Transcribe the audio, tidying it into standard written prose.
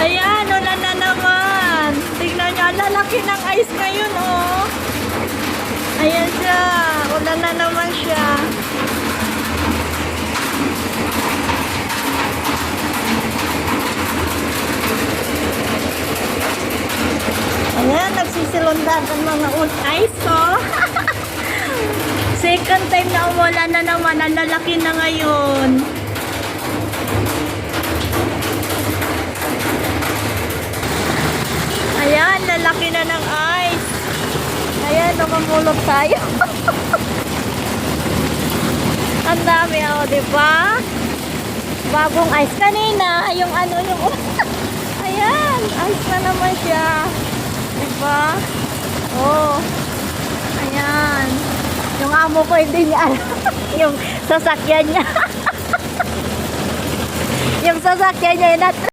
Ayan, ulan na naman. Tignan nyo, ang lalaki ng ice ngayon, oh. Ayan siya. Ulan na naman siya. Ayan, nagsisilundan ang mga ice, oh. Second time na umulan na naman. Ang lalaki na ngayon. Ayan, lalaki na ng ice. Ayan, namamulot tayo. Ang dami, oh, diba? Bagong ice. Kanina, yung ano, yung... Ayan, ice na naman siya. Diba? Oh. Ayan. Yung amo ko hindi niya alam. Yung sasakyan niya. Yung sasakyan niya,